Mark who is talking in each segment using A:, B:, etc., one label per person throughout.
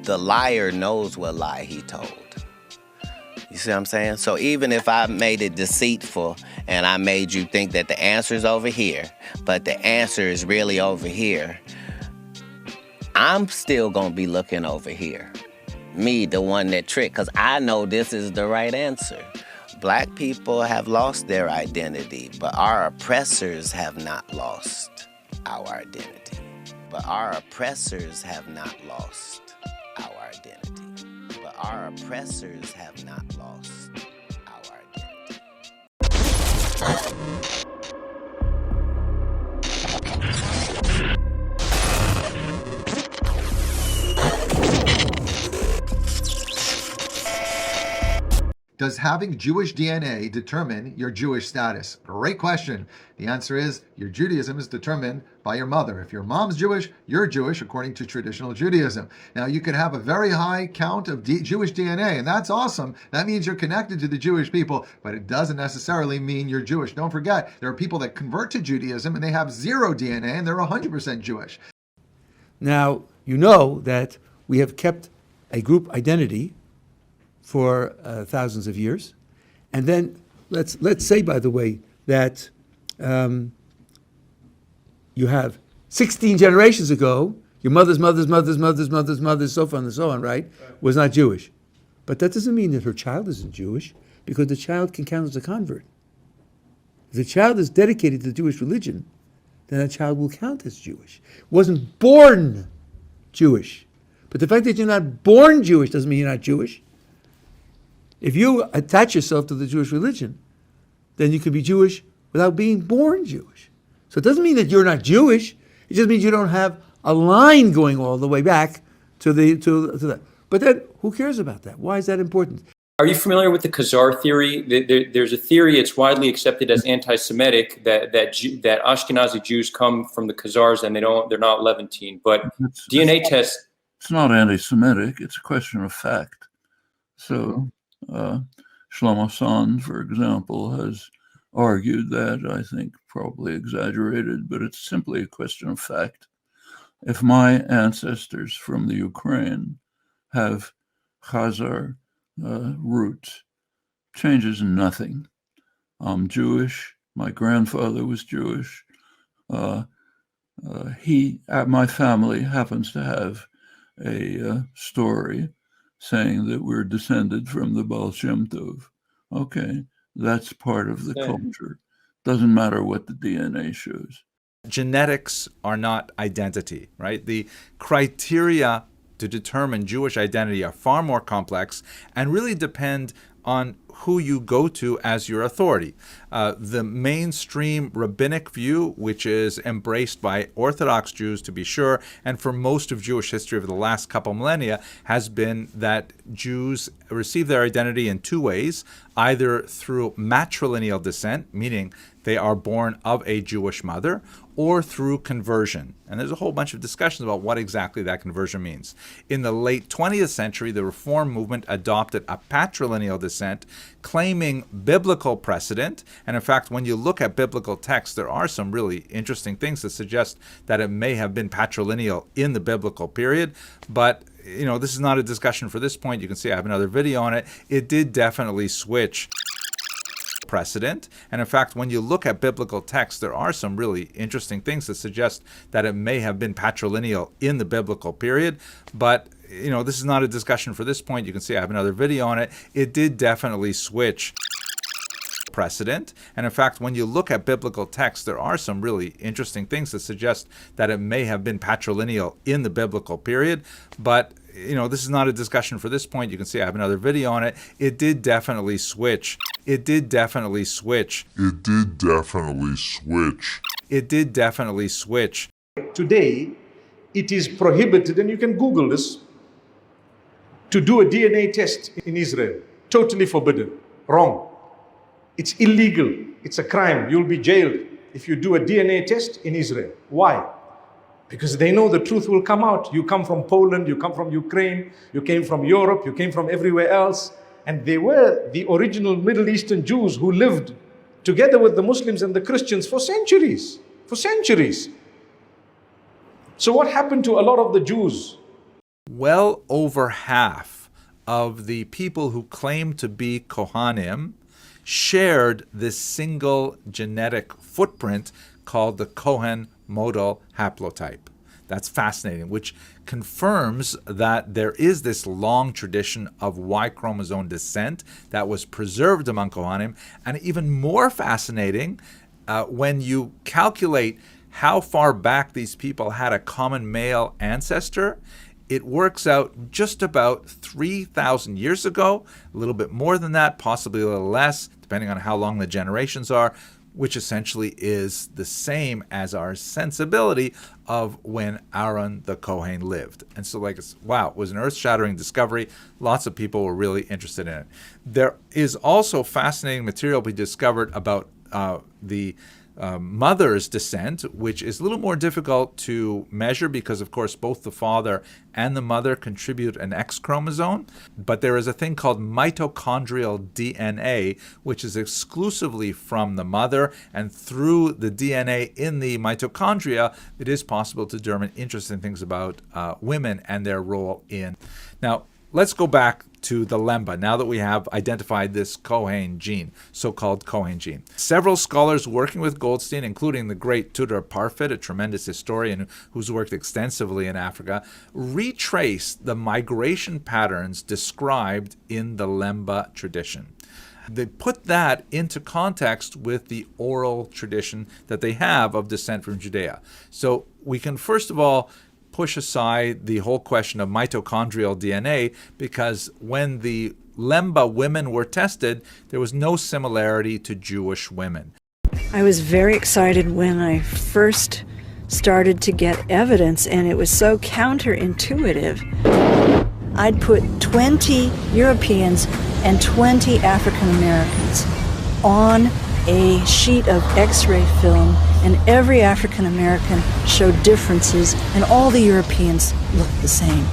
A: the liar knows what lie he told. You see what I'm saying? So even if I made it deceitful and I made you think that the answer is over here, but the answer is really over here, I'm still going to be looking over here. Me, the one that tricked, because I know this is the right answer. Black people have lost their identity, but our oppressors have not lost our identity. But our oppressors have not lost our identity. But our oppressors have not lost our identity.
B: Does having Jewish DNA determine your Jewish status? Great question. The answer is your Judaism is determined by your mother. If your mom's Jewish, you're Jewish according to traditional Judaism. Now, you could have a very high count of Jewish DNA, and that's awesome. That means you're connected to the Jewish people, but it doesn't necessarily mean you're Jewish. Don't forget, there are people that convert to Judaism and they have zero DNA and they're 100% Jewish.
C: Now, you know that we have kept a group identity for thousands of years. And then let's say, by the way, that you have 16 generations ago, your mother's, so forth and so on, right, was not Jewish. But that doesn't mean that her child isn't Jewish, because the child can count as a convert. If the child is dedicated to the Jewish religion, then that child will count as Jewish. Wasn't born Jewish. But the fact that you're not born Jewish doesn't mean you're not Jewish. If you attach yourself to the Jewish religion, then you can be Jewish without being born Jewish. So it doesn't mean that you're not Jewish. It just means you don't have a line going all the way back to that. But then, who cares about that? Why is that important?
D: Are you familiar with the Khazar theory? There's a theory, it's widely accepted as anti-Semitic, that Ashkenazi Jews come from the Khazars and they're not Levantine. But DNA tests.
E: It's not anti-Semitic. It's a question of fact. So Shlomo Sand, for example, has argued that, I think probably exaggerated, but it's simply a question of fact. If my ancestors from the Ukraine have Khazar roots, changes nothing. I'm Jewish. My grandfather was Jewish. My family happens to have a story saying that we're descended from the Baal Shem Tov. Okay, that's part of the culture. Doesn't matter what the DNA shows.
F: Genetics are not identity, right? The criteria to determine Jewish identity are far more complex and really depend on who you go to as your authority. The mainstream rabbinic view, which is embraced by Orthodox Jews to be sure, and for most of Jewish history over the last couple millennia, has been that Jews receive their identity in two ways, either through matrilineal descent, meaning they are born of a Jewish mother, or through conversion. And there's a whole bunch of discussions about what exactly that conversion means. In the late 20th century, the Reform movement adopted a patrilineal descent, claiming biblical precedent. And in fact, when you look at biblical texts, there are some really interesting things that suggest that it may have been patrilineal in the biblical period. But this is not a discussion for this point. You can see I have another video on it. It did definitely switch precedent. And in fact, when you look at biblical texts, there are some really interesting things that suggest that it may have been patrilineal in the biblical period. But this is not a discussion for this point. You can see I have another video on it. It did definitely switch precedent. And in fact, when you look at biblical texts, there are some really interesting things that suggest that it may have been patrilineal in the biblical period. But this is not a discussion for this point. You can see I have another video on it. It did definitely switch. It did definitely switch.
G: It did definitely switch.
F: It did definitely switch.
H: Today, it is prohibited, and you can Google this, to do a DNA test in Israel. Totally forbidden. Wrong. It's illegal. It's a crime. You'll be jailed if you do a DNA test in Israel. Why? Because they know the truth will come out. You come from Poland, you come from Ukraine, you came from Europe, you came from everywhere else. And they were the original Middle Eastern Jews who lived together with the Muslims and the Christians for centuries. For centuries. So what happened to a lot of the Jews?
F: well over half of the people who claim to be Kohanim shared this single genetic footprint called the Cohen modal haplotype. That's fascinating, which confirms that there is this long tradition of Y chromosome descent that was preserved among Kohanim. And even more fascinating, when you calculate how far back these people had a common male ancestor, it works out just about 3,000 years ago, a little bit more than that, possibly a little less, depending on how long the generations are, which essentially is the same as our sensibility of when Aaron the Kohen lived. And so, wow, it was an earth-shattering discovery. Lots of people were really interested in it. There is also fascinating material we discovered about the mother's descent, which is a little more difficult to measure because, of course, both the father and the mother contribute an X chromosome. But there is a thing called mitochondrial DNA, which is exclusively from the mother. And through the DNA in the mitochondria, it is possible to determine interesting things about women and their role in. Now, let's go back to the lemba, now that we have identified this Kohen gene, so-called Kohen gene. Several scholars working with Goldstein, including the great TORAH Parfit, a tremendous historian who's worked extensively in Africa, retraced the migration patterns described in the lemba tradition. They put that into context with the oral tradition that they have of descent from Judea. So we can, first of all, push aside the whole question of mitochondrial DNA, because when the lemba women were tested, there was no similarity to Jewish women.
I: I was very excited when I first started to get evidence, and it was so counterintuitive. I'd put 20 Europeans and 20 African Americans on a sheet of X-ray film, and every African American showed differences, and all the Europeans looked the same.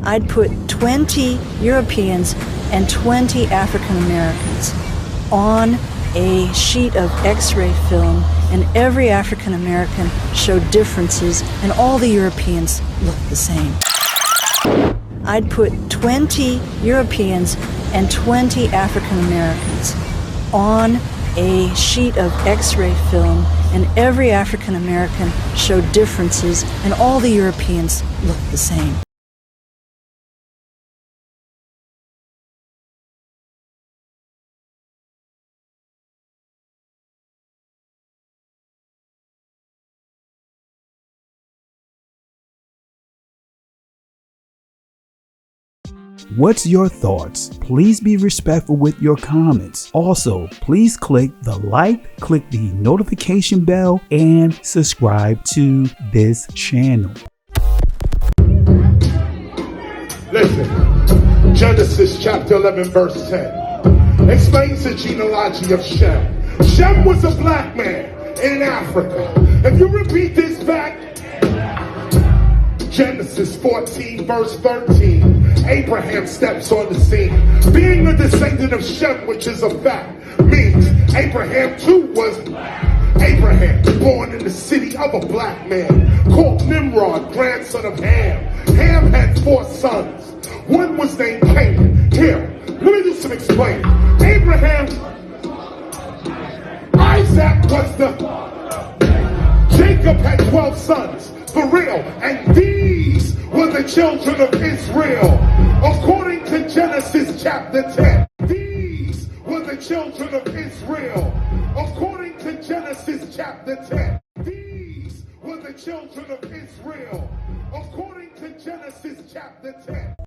I: I'd put 20 Europeans and 20 African Americans on a sheet of X-ray film, and every African American showed differences, and all the Europeans looked the same. I'd put 20 Europeans and 20 African Americans on a sheet of X-ray film, and every African American showed differences, and all the Europeans looked the same.
J: What's your thoughts? Please be respectful with your comments. Also, please click the like, click the notification bell, and subscribe to this channel.
K: Listen, Genesis chapter 11 verse 10 explains the genealogy of Shem. Shem was a black man in Africa. If you repeat this back, Genesis 14 verse 13, Abraham steps on the scene. Being a descendant of Shem, which is a fact, means Abraham too was Abraham, born in the city of a black man called Nimrod, grandson of Ham. Ham had 4 sons. One was named Canaan. Here, let me do some explaining. Abraham, Isaac was Jacob had 12 sons. For real, and these were the children of Israel, according to Genesis chapter 10. These were the children of Israel, according to Genesis chapter 10. These were the children of Israel, according to Genesis chapter 10.